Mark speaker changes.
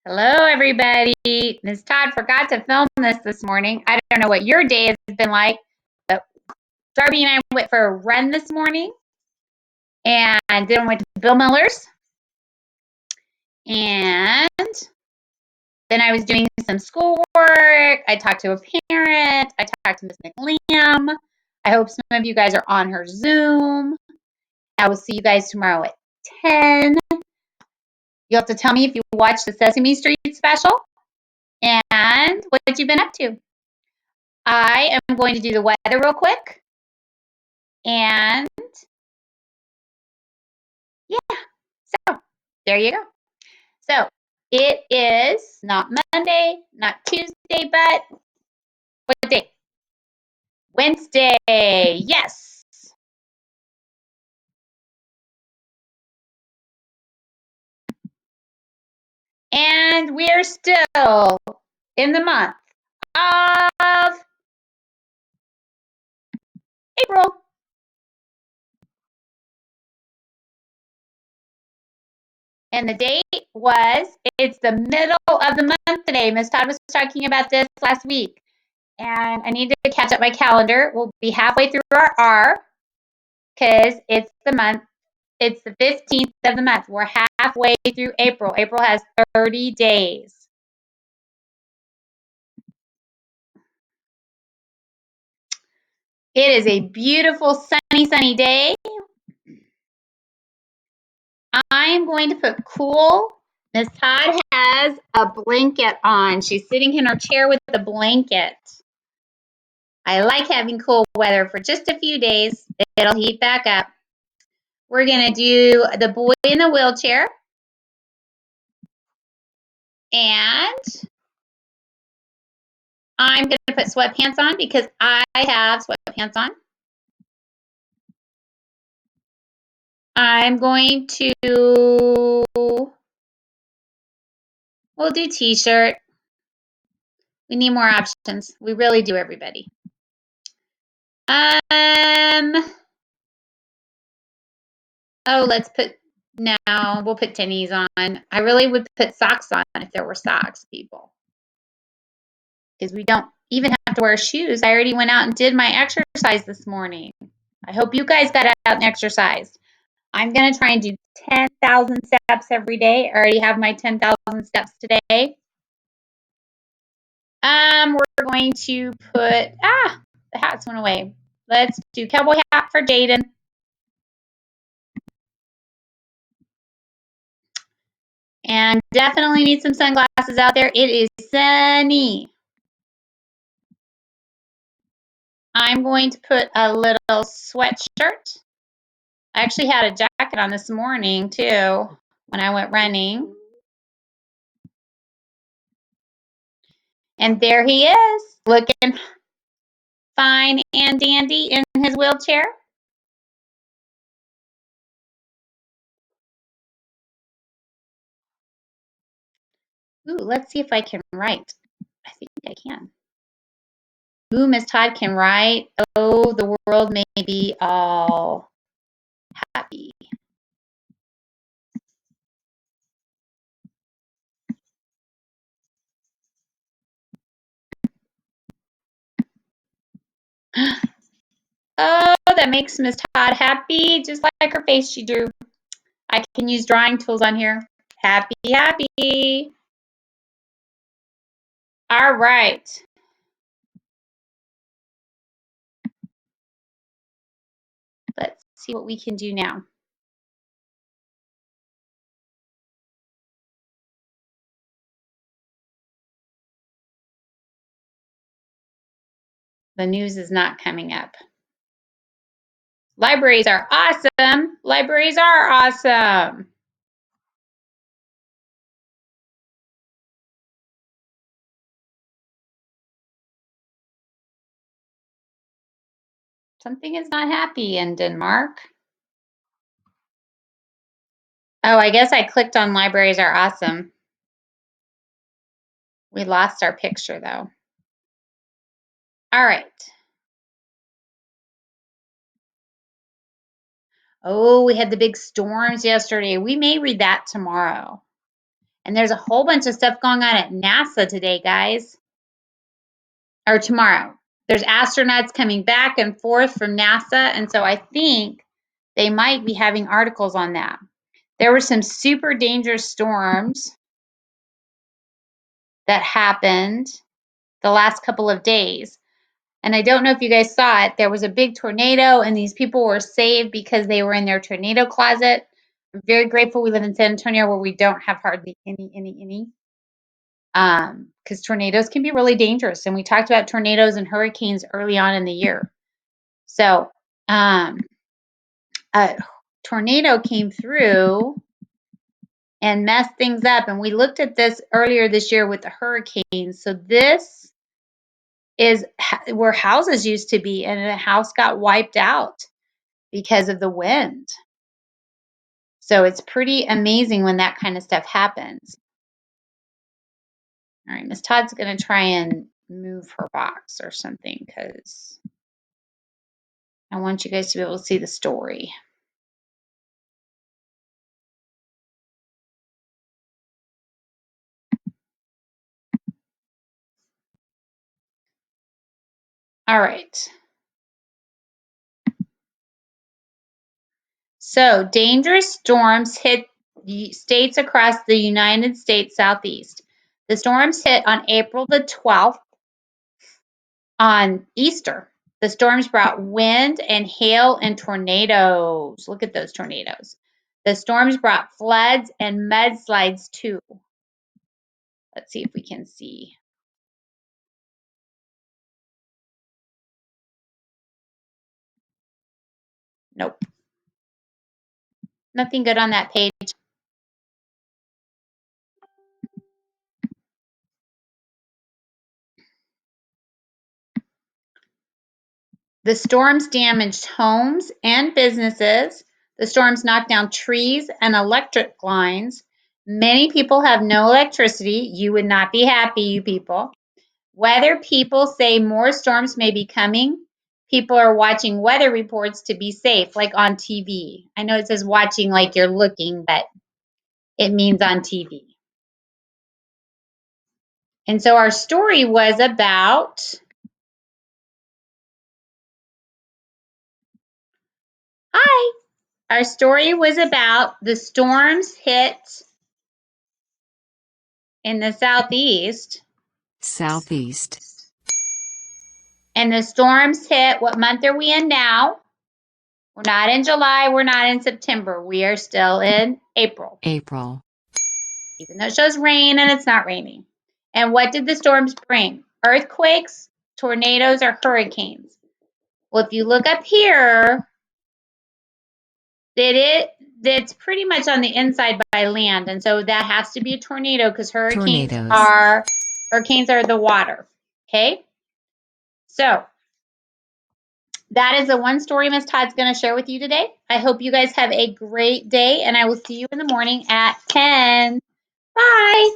Speaker 1: Hello, everybody. Ms. Todd forgot to film this morning. I don't know what your day has been like, but Darby and I went for a run this morning, and then went to Bill Miller's, and then I was doing some schoolwork. I talked to a parent. I talked to Miss McLean. I hope some of you guys are on her Zoom. I will see you guys tomorrow at 10. You'll have to tell me if you watched the Sesame Street special and what you've been up to. I am going to do the weather real quick. And yeah, so there you go. So it is not Monday, not Tuesday, but what day? Wednesday. Yes. And we're still in the month of April. And the date was, it's the middle of the month today. Miss Todd was talking about this last week. And I need to catch up my calendar. We'll be halfway through our R because it's the month. It's the 15th of the month. We're halfway through April. April has 30 days. It is a beautiful, sunny day. I'm going to put cool. Miss Todd has a blanket on. She's sitting in her chair with the blanket. I like having cool weather for just a few days. It'll heat back up. We're going to do the boy in the wheelchair. And I'm going to put sweatpants on because I have sweatpants on. I'm going to, we'll do t-shirt. We need more options. We really do, everybody. Oh, let's put, now we'll put tennies on. I really would put socks on if there were socks, people. Because we don't even have to wear shoes. I already went out and did my exercise this morning. I hope you guys got out and exercised. I'm going to try and do 10,000 steps every day. I already have my 10,000 steps today. We're going to put, the hats went away. Let's do cowboy hat for Jaden. And definitely need some sunglasses out there. It is sunny. I'm going to put a little sweatshirt. I actually had a jacket on this morning too when I went running. And there he is, looking fine and dandy in his wheelchair. Ooh, let's see if I can write. I think I can. Ooh, Miss Todd can write. Oh, the world may be all happy. Oh, that makes Miss Todd happy, just like her face she drew. I can use drawing tools on here. Happy, happy. All right. Let's see what we can do now. The news is not coming up. Libraries are awesome. Libraries are awesome. Something is not happy in Denmark. Oh, I guess I clicked on libraries are awesome. We lost our picture though. All right. Oh, we had the big storms yesterday. We may read that tomorrow. And there's a whole bunch of stuff going on at NASA today, guys. Or tomorrow. There's astronauts coming back and forth from NASA. And so I think they might be having articles on that. There were some super dangerous storms that happened the last couple of days. And I don't know if you guys saw it. There was a big tornado, and these people were saved because they were in their tornado closet. I'm very grateful we live in San Antonio where we don't have hardly any. Because tornadoes can be really dangerous. And we talked about tornadoes and hurricanes early on in the year. So a tornado came through and messed things up. And we looked at this earlier this year with the hurricanes. So this is where houses used to be, and a house got wiped out because of the wind. So it's pretty amazing when that kind of stuff happens. All right, Miss Todd's going to try and move her box or something because I want you guys to be able to see the story. All right. So dangerous storms hit states across the United States Southeast. The storms hit on April the 12th on Easter. The storms brought wind and hail and tornadoes. Look at those tornadoes. The storms brought floods and mudslides too. Let's see if we can see. Nope. Nothing good on that page. The storms damaged homes and businesses. The storms knocked down trees and electric lines. Many people have no electricity. You would not be happy, you people. Weather people say more storms may be coming. People are watching weather reports to be safe, like on TV. I know it says watching like you're looking, but it means on TV. And so our story was about... Hi! Our story was about the storms hit in the Southeast. And the storms hit, what month are we in now? We're not in July, we're not in September. We are still in April. Even though it shows rain and it's not raining. And what did the storms bring? Earthquakes, tornadoes, or hurricanes? Well, if you look up here, it's pretty much on the inside by land. And so that has to be a tornado because hurricanes are the water. Okay? So that is the one story Miss Todd's going to share with you today. I hope you guys have a great day, and I will see you in the morning at 10. Bye.